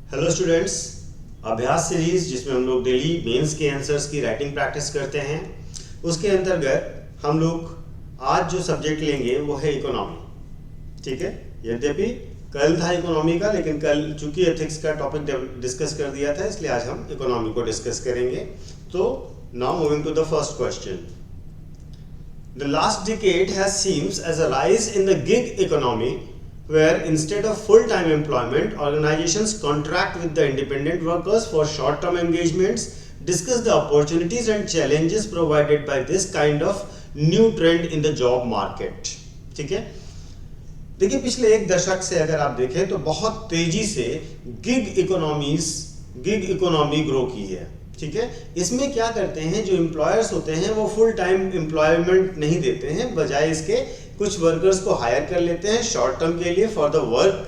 Hello students, अभ्यास series जिसमें हम लोग डेली मेंस के आंसर्स की राइटिंग प्रैक्टिस करते हैं, उसके अंतर्गत हम लोग आज जो सब्जेक्ट लेंगे वो है इकोनॉमी। ठीक है, यद्यपि कल था इकोनॉमी का, लेकिन कल चूंकि एथिक्स का टॉपिक डिस्कस कर दिया था, इसलिए आज हम इकोनॉमी को डिस्कस करेंगे। तो now moving to the first question. The last decade has seen as a rise in the gig economy, where instead of full-time employment, organizations contract with the independent workers for short-term engagements. Discuss the opportunities and challenges provided by this kind of new trend in the job market. ठीक है, देखिए पिछले एक दशक से अगर आप देखें तो बहुत तेजी से गिग इकोनॉमी ग्रो की है। ठीक है, इसमें क्या करते हैं, जो एम्प्लॉयर्स होते हैं वो फुल टाइम एम्प्लॉयमेंट नहीं देते हैं, बजाय इसके कुछ वर्कर्स को हायर कर लेते हैं शॉर्ट टर्म के लिए for the work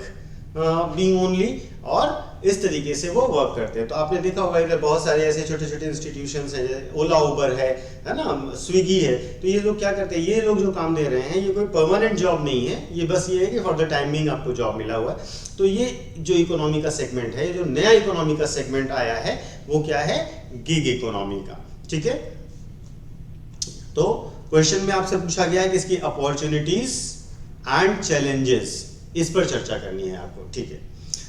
being only, और इस तरीके से वो वर्क करते हैं। तो आपने देखा होगा इधर बहुत सारे ऐसे छोटे छोटे इंस्टीट्यूशंस हैं, जैसे ओला उबर है ना, स्विगी है। तो ये लोग क्या करते हैं, ये लोग जो काम दे रहे हैं ये कोई परमानेंट जॉब नहीं है, ये बस ये है कि फॉर द टाइमिंग आपको जॉब मिला हुआ है। तो ये जो इकोनॉमी का सेगमेंट है, जो नया इकोनॉमी का सेगमेंट आया है, वो क्या है, गिग इकोनॉमी का। ठीक है, तो क्वेश्चन में आपसे पूछा गया है कि इसकी अपॉर्चुनिटीज एंड चैलेंजेस, इस पर चर्चा करनी है आपको। ठीक है,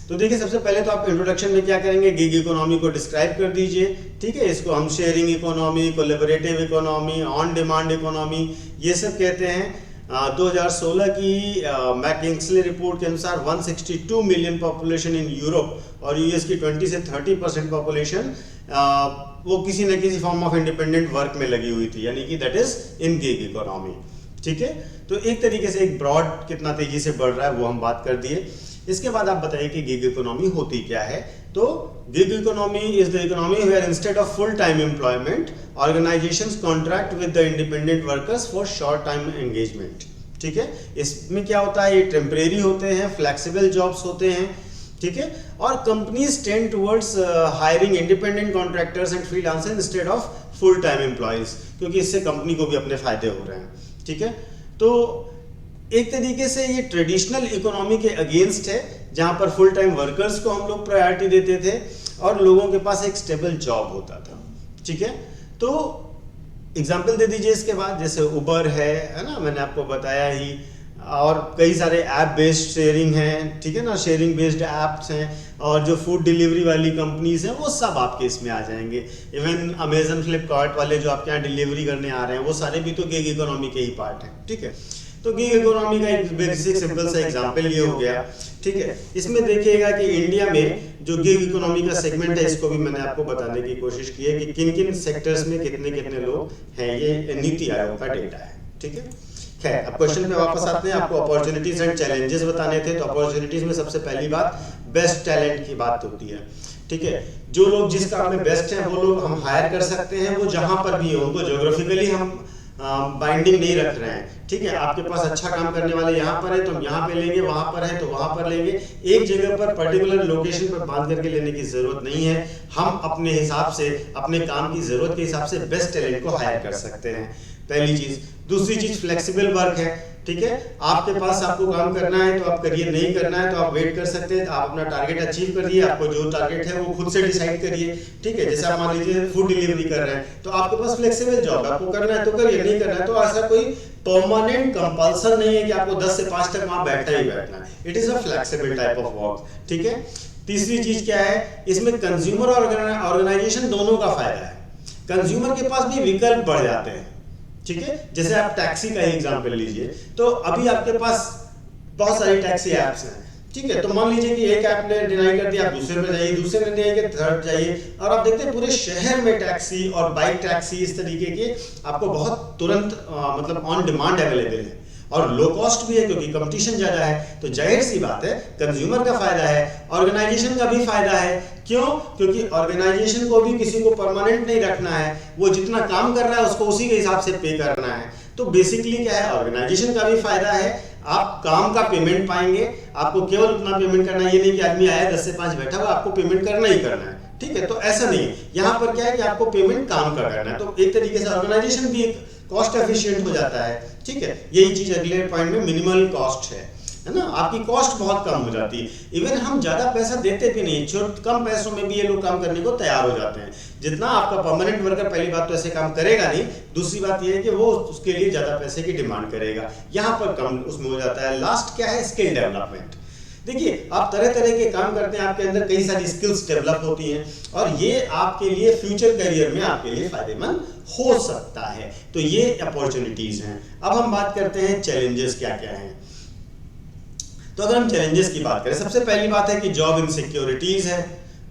तो देखिए सबसे पहले तो आप इंट्रोडक्शन में क्या करेंगे, गिग इकोनॉमी को डिस्क्राइब कर दीजिए। ठीक है, इसको हम sharing economy, collaborative economy, on demand economy, ये सब कहते हैं। 2016 की मैकिंसले रिपोर्ट के अनुसार 162 मिलियन पॉपुलेशन इन यूरोप और यूएस की 20 से 30% पॉपुलेशन वो किसी न किसी फॉर्म ऑफ इंडिपेंडेंट वर्क में लगी हुई थी, यानी कि that is in gig economy. ठीक है, तो एक तरीके से एक ब्रॉड कितना तेजी से बढ़ रहा है वो हम बात कर दिए। इसके बाद आप बताइए कि गिग इकोनॉमी होती क्या है। तो gig economy is the economy where instead of full time employment organisations contract with the independent workers for short time engagement. ठीक है, इसमें क्या होता है, ये टेम्परेरी होते हैं, फ्लेक्सिबल जॉब्स होते हैं। ठीक है, और companies tend towards hiring independent contractors and freelancers instead of full time employees, क्योंकि इससे कंपनी को भी अपने फायदे हो रहे हैं। ठीक है, तो एक तरीके से ये ट्रेडिशनल इकोनॉमी के अगेंस्ट है, जहां पर फुल टाइम वर्कर्स को हम लोग प्रायोरिटी देते थे और लोगों के पास एक स्टेबल जॉब होता था। ठीक है, तो एग्जाम्पल दे दीजिए इसके बाद, जैसे उबर है ना, मैंने आपको बताया ही, और कई सारे ऐप बेस्ड शेयरिंग हैं। ठीक है ना, शेयरिंग बेस्ड ऐप्स हैं, और जो फूड डिलीवरी वाली कंपनीज हैं वो सब आपके इसमें आ जाएंगे। इवन अमेजन, फ्लिपकार्ट वाले जो आपके यहाँ डिलीवरी करने आ रहे हैं, वो सारे भी तो गिग इकोनॉमी के ही पार्ट हैं। ठीक है, तो गिग इकोनॉमी का एक बेसिक सिंपल सा एग्जांपल ये हो गया। ठीक है, इसमें देखिएगा कि इंडिया में जो गिग इकोनॉमी का सेगमेंट है, इसको भी मैंने आपको बताने की कोशिश की है कि किन किन सेक्टर्स में कितने कितने लोग हैं, ये नीति आयोग का डेटा है। ठीक है, खैर अब क्वेश्चन पे वापस आते हैं। आपको अपॉर्चुनिटीज एंड चैलेंजेस बताने थे, तो अपॉर्चुनिटीज में सबसे पहली बात बेस्ट टैलेंट की बात होती है। ठीक है, जो लोग जिस काम में बेस्ट हैं वो लोग हम हायर कर सकते हैं, वो जहां पर भी हो, उनको ज्योग्राफिकली हम बाइंडिंग नहीं रख रहे हैं। ठीक है, आपके पास अच्छा काम करने वाले यहाँ पर है तो हम यहाँ पे लेंगे, वहां पर है तो वहां पर लेंगे, एक जगह पर पर्टिकुलर लोकेशन पर बांध करके लेने की जरूरत नहीं है। हम अपने हिसाब से, अपने काम की जरूरत के हिसाब से बेस्ट टैलेंट को हायर कर सकते हैं, पहली चीज। दूसरी चीज फ्लेक्सिबल वर्क है। ठीक है, आपके पास आपको काम करना है तो आप करिए, नहीं करना है तो आप वेट कर सकते हैं, आप अपना टारगेट अचीव करिए, आपको जो टारगेट है वो खुद से डिसाइड करिए। ठीक है, जैसे आप मान लीजिए फूड डिलीवरी कर रहे हैं, तो आपके पास फ्लेक्सिबल जॉब है, आपको करना है तो करिए, नहीं करना है तो ऐसा कोई परमानेंट कंपल्सन नहीं है कि आपको 10 से 5 तक वहां बैठना ही बैठना है। It is a flexible type of work. ठीक है, तीसरी चीज क्या है, इसमें कंज्यूमर और ऑर्गेनाइजेशन दोनों का फायदा है। कंज्यूमर के पास भी विकल्प बढ़ जाते हैं। ठीक है, जैसे आप टैक्सी का ही एग्जांपल लीजिए, तो अभी आपके पास बहुत सारी टैक्सी ऐप्स हैं। ठीक है, तो मान लीजिए कि एक ऐप ने डिनाई कर दिया, आप दूसरे पे जाइए, दूसरे ने दिया कि थर्ड जाइए, और आप देखते हैं पूरे शहर में टैक्सी और बाइक टैक्सी इस तरीके के आपको बहुत तुरंत मतलब ऑन डिमांड अवेलेबल है, और लो कॉस्ट भी है क्योंकि कंपटीशन ज्यादा है। तो जाहिर सी बात है कंज्यूमर का फायदा है, ऑर्गेनाइजेशन का भी फायदा है। क्यों? क्योंकि ऑर्गेनाइजेशन को भी किसी को परमानेंट नहीं रखना है, वो जितना काम कर रहा है उसको उसी के हिसाब से पे करना है। तो बेसिकली क्या है, ऑर्गेनाइजेशन का भी फायदा है, आप काम का पेमेंट पाएंगे, आपको केवल उतना पेमेंट करना है, ये नहीं कि आदमी आया 10 से 5 बैठा हुआ, आपको पेमेंट करना ही करना है। ठीक है, तो ऐसा नहीं है, यहाँ पर क्या है कि आपको पेमेंट काम का करना है, तो एक तरीके से ऑर्गेनाइजेशन भी एक कॉस्ट एफिशिएंट हो जाता है। ठीक है, यही चीज अगले पॉइंट में मिनिमल कॉस्ट है। है ना, आपकी कॉस्ट बहुत कम हो जाती है। इवन हम ज़्यादा पैसा देते भी नहीं, कम पैसों में भी ये लोग काम करने को तैयार हो जाते हैं। जितना आपका परमानेंट वर्कर पहली बात तो ऐसे काम करेगा नहीं, दूसरी बात ये है कि वो उसके लिए ज़्यादा पैसे की डिमांड करेगा, यहाँ पर कम उसमें हो जाता है। लास्ट क्या है, स्किल डेवलपमेंट। देखिए आप तरह तरह के काम करते हैं, आपके अंदर कई सारी स्किल्स डेवलप होती हैं और ये आपके लिए फ्यूचर करियर में आपके लिए फायदेमंद हो सकता है। तो ये अपॉर्चुनिटीज हैं। अब हम बात करते हैं चैलेंजेस क्या क्या हैं। तो अगर हम चैलेंजेस की बात करें, सबसे पहली बात है कि जॉब इनसिक्योरिटीज है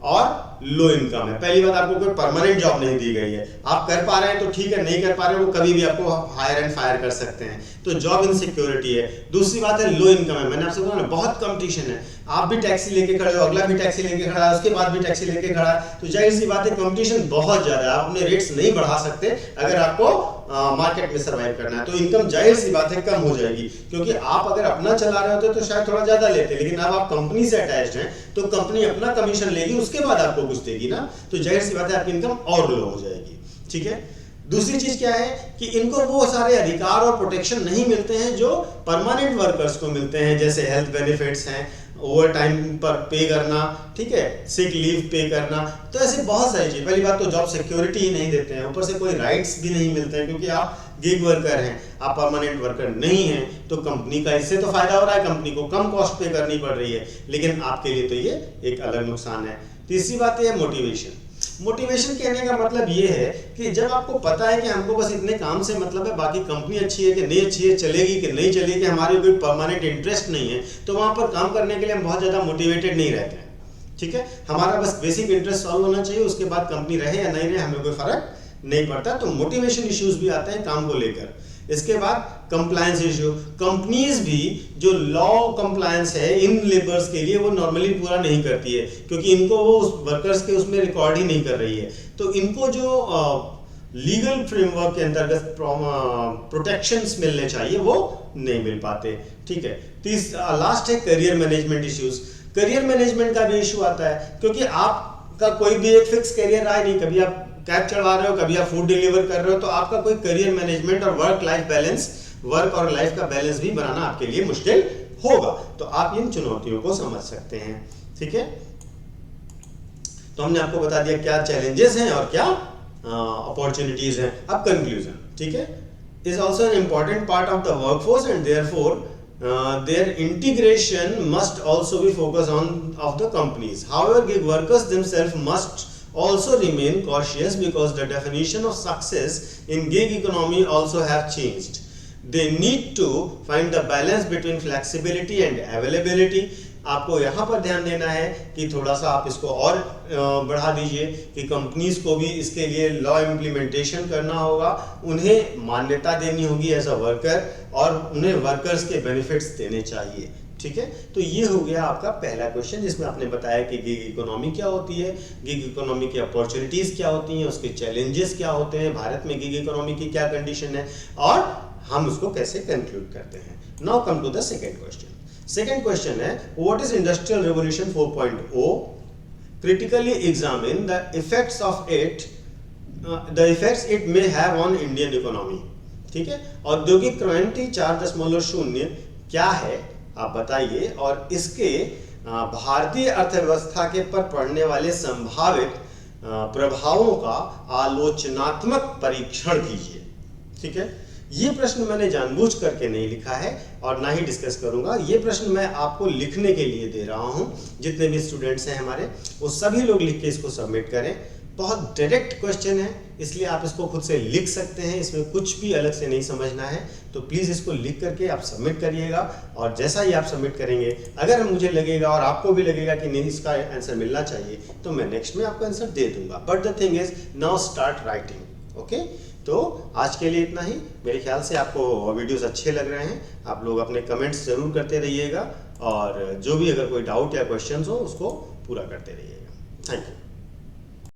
और लो इनकम है। पहली बात, आपको कोई परमानेंट जॉब नहीं दी गई है, आप कर पा रहे हैं तो ठीक है, नहीं कर पा रहे हैं वो कभी भी आपको हायर एंड फायर कर सकते हैं, तो जॉब इनसिक्योरिटी है। दूसरी बात है लो इनकम है। मैंने आपसे बोला ना, बहुत कंपटीशन है, आप भी टैक्सी लेके खड़े हो, अगला भी टैक्सी लेके खड़ा है, उसके बाद भी टैक्सी लेके खड़ा है, तो जाहिर सी बात है कंपटीशन बहुत ज्यादा है, आप अपने रेट्स नहीं बढ़ा सकते अगर आपको मार्केट में सर्वाइव करना है। तो इनकम जाहिर सी बात है कम हो जाएगी, क्योंकि आप अगर अपना चला रहे होते तो शायद थोड़ा ज्यादा लेते, लेकिन अब आप कंपनी से अटैच्ड हैं तो कंपनी अपना कमीशन लेगी, उसके बाद आपको कुछ देगी ना, तो जाहिर सी बात है आपकी इनकम और लो हो जाएगी। ठीक है, दूसरी चीज क्या है कि इनको वो सारे अधिकार और प्रोटेक्शन नहीं मिलते हैं जो परमानेंट वर्कर्स को मिलते हैं, जैसे हेल्थ बेनिफिट्स हैं, ओवर टाइम पर पे करना, ठीक है, सिक लीव पे करना, तो ऐसे बहुत सारी चीज। पहली बात तो जॉब सिक्योरिटी ही नहीं देते हैं, ऊपर से कोई राइट्स भी नहीं मिलते हैं, क्योंकि आप गिग वर्कर हैं, आप परमानेंट वर्कर नहीं हैं, तो कंपनी का इससे तो फायदा हो रहा है, कंपनी को कम कॉस्ट पे करनी पड़ रही है, लेकिन आपके लिए तो ये एक अलग नुकसान है। तीसरी बात यह है मोटिवेशन। मोटिवेशन कहने का मतलब ये है कि जब आपको पता है कि हमको बस इतने काम से मतलब है, बाकी कंपनी अच्छी है कि नहीं अच्छी है, चलेगी कि नहीं चलेगी, हमारे कोई परमानेंट इंटरेस्ट नहीं है, तो वहां पर काम करने के लिए हम बहुत ज़्यादा मोटिवेटेड नहीं रहते हैं। ठीक है, हमारा बस बेसिक इंटरेस्ट सॉल्व होना चाहिए, उसके बाद कंपनी रहे या नहीं रहे हमें कोई फर्क नहीं पड़ता। तो मोटिवेशन इश्यूज भी आते हैं काम को लेकर। इसके बाद कंप्लायंस इश्यू, कंपनीज भी जो लॉ कंप्लायंस है इन लेबर्स के लिए वो नॉर्मली पूरा नहीं करती है, क्योंकि इनको वो वर्कर्स के उसमें रिकॉर्ड ही नहीं कर रही है, तो इनको जो लीगल फ्रेमवर्क के अंतर्गत प्रोटेक्शंस मिलने चाहिए वो नहीं मिल पाते। ठीक है, लास्ट है career management issues. Career management का भी इशू आता है, क्योंकि आपका कोई भी एक फिक्स करियर रहा नहीं, कभी आप कैब चढ़वा रहे हो, कभी आप फूड डिलीवर कर रहे हो, तो आपका कोई करियर मैनेजमेंट और वर्क लाइफ बैलेंस, वर्क और लाइफ का बैलेंस भी बनाना आपके लिए मुश्किल होगा। तो आप इन चुनौतियों को समझ सकते हैं। ठीक है, तो हमने आपको बता दिया क्या चैलेंजेस हैं और क्या अपॉर्चुनिटीज हैं। अब कंक्लूजन, ठीक है, is also an important part of the workforce and therefore their integration must also be focused on of the companies. However, gig workers themselves must also remain cautious because the definition of success in gig economy also have changed. They need to find the balance between flexibility and availability. आपको यहाँ पर ध्यान देना है कि थोड़ा सा आप इसको और बढ़ा दीजिए कि कंपनीज को भी इसके लिए लॉ इम्प्लीमेंटेशन करना होगा, उन्हें मान्यता देनी होगी एज अ वर्कर और उन्हें वर्कर्स के बेनिफिट्स देने चाहिए। ठीक है, तो ये हो गया आपका पहला क्वेश्चन, जिसमें आपने बताया कि गिग इकोनॉमी क्या होती है, गिग इकोनॉमी की अपॉर्चुनिटीज क्या होती हैं, उसके चैलेंजेस क्या होते हैं, भारत में गिग इकोनॉमी की क्या कंडीशन है और हम उसको कैसे कंक्लूड करते हैं। Now come to the second question. Second question है what is industrial revolution 4.0, critically examine the effects of it, the effects it may have on Indian economy. ठीक है, औद्योगिक क्रांति 4.0 क्या है आप बताइए, और इसके भारतीय अर्थव्यवस्था के पर पड़ने वाले संभावित प्रभावों का आलोचनात्मक परीक्षण कीजिए। ठीक है, ये प्रश्न मैंने जानबूझ करके नहीं लिखा है और ना ही डिस्कस करूंगा, ये प्रश्न मैं आपको लिखने के लिए दे रहा हूं। जितने भी स्टूडेंट्स हैं हमारे, वो सभी लोग लिख के इसको सबमिट करें। बहुत डायरेक्ट क्वेश्चन है, इसलिए आप इसको खुद से लिख सकते हैं, इसमें कुछ भी अलग से नहीं समझना है। तो प्लीज़ इसको लिख करके आप सबमिट करिएगा, और जैसा ही आप सबमिट करेंगे, अगर मुझे लगेगा और आपको भी लगेगा कि नहीं इसका आंसर मिलना चाहिए, तो मैं नेक्स्ट में आपको आंसर दे दूंगा। But the thing is now start writing. Okay, तो आज के लिए इतना ही। मेरे ख्याल से आपको वीडियोस अच्छे लग रहे हैं, आप लोग अपने कमेंट्स जरूर करते रहिएगा, और जो भी अगर कोई डाउट या क्वेश्चंस हो उसको पूरा करते रहिएगा। Thank you.